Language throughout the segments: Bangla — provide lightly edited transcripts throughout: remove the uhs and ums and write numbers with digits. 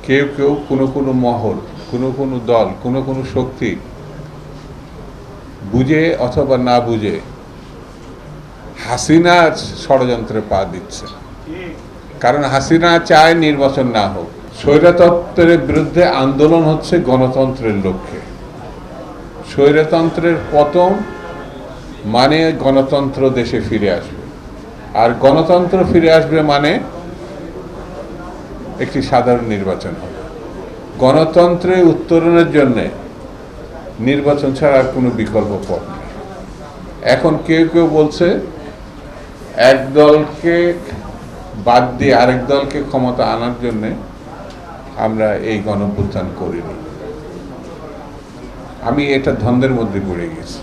কেউ কেউ কোনো মহল, কোনো দল, কোনো শক্তি বুঝে অথবা না বুঝে হাসিনার ষড়যন্ত্রে পা দিচ্ছে। কারণ হাসিনা চায় নির্বাচন না হোক। স্বৈরতন্ত্রের বিরুদ্ধে আন্দোলন হচ্ছে গণতন্ত্রের লক্ষ্যে। স্বৈরতন্ত্রের পতন মানে গণতন্ত্র দেশে ফিরে আসবে, আর গণতন্ত্র ফিরে আসবে মানে একটি সাধারণ নির্বাচন হবে। গণতন্ত্রে উত্তরণের জন্য নির্বাচন ছাড়া আর কোনো বিকল্প পথ নেই। এখন কেউ কেউ বলছে এক দলকে বাদ দিয়ে আরেক দলকে ক্ষমতা আনার জন্য আমরা এই গণঅভ্যুত্থান করিনি। আমি এটা দ্বন্দ্বের মধ্যে পড়ে গেছি।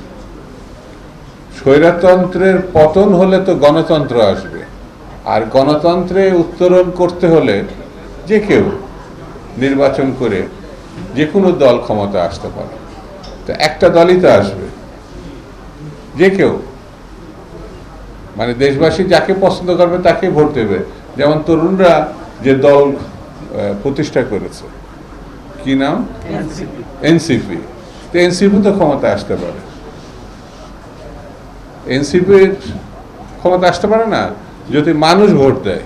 স্বৈরতন্ত্রের পতন হলে তো গণতন্ত্র আসবে, আর গণতন্ত্রে উত্তরণ করতে হলে যে কেউ নির্বাচন করে যে কোনো দল ক্ষমতা আসতে পারে। তো একটা দলই তো আসবে, যে কেউ, মানে দেশবাসী যাকে পছন্দ করবে তাকে ভোট দেবে। যেমন তরুণরা যে দল প্রতিষ্ঠা করেছে, কি নাম, এনসিপি। তো এনসিপি তো ক্ষমতা আসতে পারে। এনসিপির ক্ষমতা আসতে পারে না যদি মানুষ ভোট দেয়।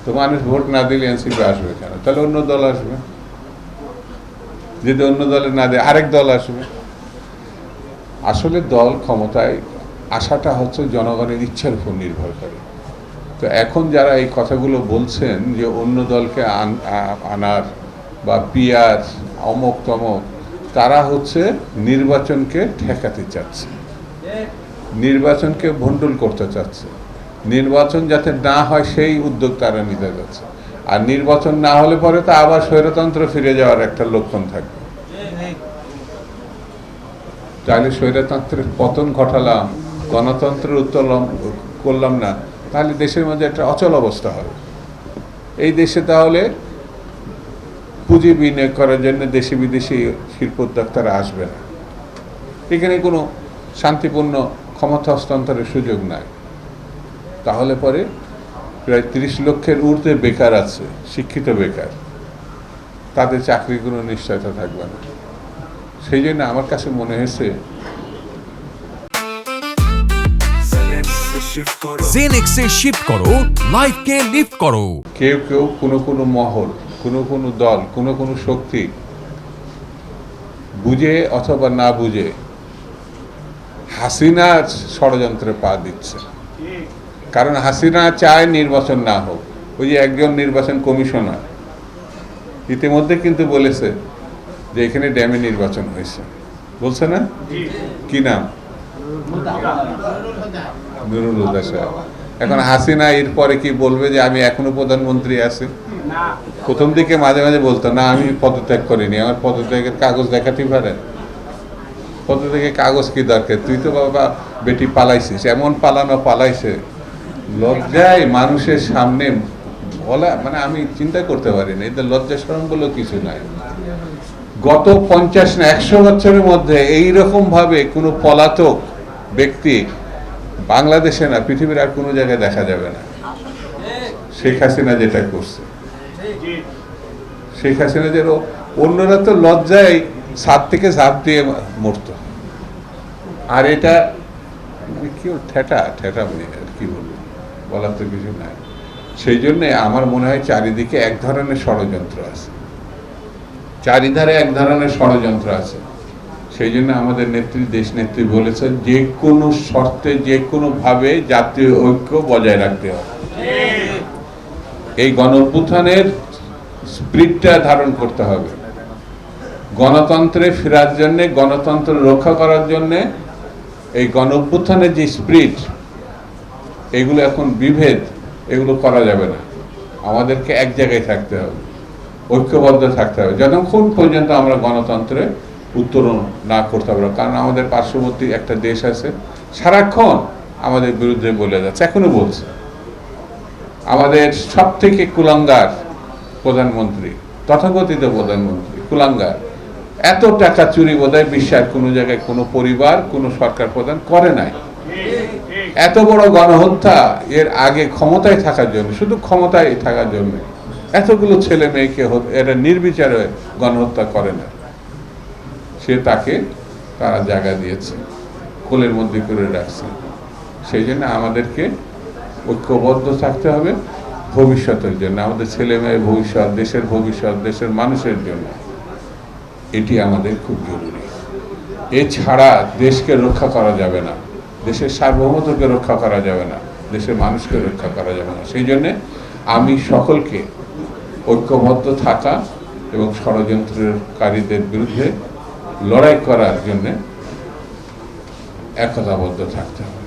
তো মানুষ ভোট না দিলে এনসিপি আসবে কেন? তাহলে অন্য দল আসবে। যদি অন্য দলে না দেয় আরেক দল আসবে। আসলে দল ক্ষমতায় আসাটা হচ্ছে জনগণের ইচ্ছার উপর নির্ভর করে। তো এখন যারা এই কথাগুলো বলছেন যে অন্য দলকে আনার বা পিয়ার অমক তমক, তারা হচ্ছে নির্বাচনকে ঠেকাতে চাচ্ছে, নির্বাচনকে ভণ্ডুল করতে চাচ্ছে। নির্বাচন যাতে না হয় সেই উদ্যোগ তারা নিতে যাচ্ছে। আর নির্বাচন না হলে পরে তা আবার স্বৈরতন্ত্র ফিরে যাওয়ার একটা লক্ষণ থাকবে। তাহলে স্বৈরতন্ত্রের পতন ঘটালাম, গণতন্ত্রের উত্তোলন করলাম না, তাহলে দেশের মধ্যে একটা অচল অবস্থা হবে। এই দেশে তাহলে পুঁজি বিনিয়োগ করার জন্য দেশি বিদেশি শিল্প উদ্যোক্তারা আসবে না। এখানে কোনো শান্তিপূর্ণ ক্ষমতা হস্তান্তরের সুযোগ নাই। তাহলে পরে প্রায় 30 লক্ষের ঊর্ধ্বে বেকার আছে, শিক্ষিত বেকার, তাদের চাকরির কোনো নিশ্চয়তা থাকবে না। সেই জন্য আমার কাছে মনে হয়েছে জেনেক্সে শিফট করো, লাইফকে লিফট করো। কেউ কেউ কোনো মহল, কোনো দল, কোনো শক্তি বুঝে অথবা না বুঝে হাসিনার ষড়যন্ত্রে পা দিচ্ছে। কারণ হাসিনা চায় নির্বাচন না হোক। ওই যে একজন নির্বাচন কমিশনার ইতিমধ্যে কিন্তু বলেছে যে এখানে ড্যামে নির্বাচন হয়েছে, বলছে না? কি নাম? নুরুল হুদা সাহেব। এখন হাসিনা এরপরে কি বলবে যে আমি এখনো প্রধানমন্ত্রী আছি? প্রথম দিকে মাঝে মাঝে বলতো না আমি পদত্যাগ করিনি, আমার পদত্যাগের কাগজ দেখাতে পারেন। পদত্যাগের কাগজ কি দরকার? তুই তো বাবা বেটি পালাইছিস, এমন পালাইছে, লজ্জায় মানুষের সামনে বলা, মানে আমি চিন্তা করতে পারিনি। এদের লজ্জা শরম বলে কিছু নাই। গত 50 না 100 বছরের মধ্যে এইরকম ভাবে কোনো পলাতক ব্যক্তি বাংলাদেশে না পৃথিবীর আর কোনো জায়গায় দেখা যাবে না। শেখ হাসিনা যেটা করছে, শেখ হাসিনা যেন, অন্যরা তো লজ্জায় ছাদ থেকে ঝাঁপ দিয়ে মরত, আর এটা কি ঠেটা কি বলবো, বলার তো কিছু নাই। সেই জন্যে আমার মনে হয় চারিদিকে এক ধরনের ষড়যন্ত্র আছে, চারিধারে এক ধরনের ষড়যন্ত্র আছে। সেই জন্য আমাদের নেত্রী, দেশ নেত্রী বলেছেন যে কোনো শর্তে যে কোনো ভাবে জাতীয় ঐক্য বজায় রাখতে হবে। এই গণঅভ্যুত্থানের স্পিরিটটা ধারণ করতে হবে। গণতন্ত্রে ফেরার জন্য, গণতন্ত্র রক্ষা করার জন্য এই গণঅভ্যুত্থানের যে স্পিরিট, এগুলো এখন বিভেদ, এগুলো করা যাবে না। আমাদেরকে এক জায়গায় থাকতে হবে, ঐক্যবদ্ধ থাকতে হবে, যতক্ষণ পর্যন্ত আমরা গণতন্ত্রে উত্তরণ না করতে পারবো। কারণ আমাদের পার্শ্ববর্তী একটা দেশ আছে, সারাক্ষণ আমাদের বিরুদ্ধে বলে যাচ্ছে, এখনো বলছে। আমাদের সব থেকে কুলাঙ্গার প্রধানমন্ত্রী, তথাকথিত প্রধানমন্ত্রী কুলাঙ্গার, এত টাকা চুরি বোধহয় বিশ্বের কোনো জায়গায় কোনো পরিবার, কোনো সরকার প্রধান করে নাই। এত বড় গণহত্যা এর আগে ক্ষমতায় থাকার জন্য, শুধু ক্ষমতায় থাকার জন্য এতগুলো ছেলে মেয়েকে এরা নির্বিচারে গণহত্যা করে না, তাকে তারা জায়গা দিয়েছে, কোলের মধ্যে করে রাখছে। সেই জন্য আমাদেরকে ঐক্যবদ্ধ থাকতে হবে ভবিষ্যতের জন্য, আমাদের ছেলে মেয়ের ভবিষ্যৎ, দেশের ভবিষ্যৎ, দেশের মানুষের জন্য। এটি আমাদের খুব জরুরি। এছাড়া দেশকে রক্ষা করা যাবে না, দেশের সার্বভৌমত্বকে রক্ষা করা যাবে না, দেশের মানুষকে রক্ষা করা যাবে না। সেই জন্যে আমি সকলকে ঐক্যবদ্ধ থাকা এবং ষড়যন্ত্রকারীদের বিরুদ্ধে লড়াই করার জন্য একতাবদ্ধ থাকতে হবে।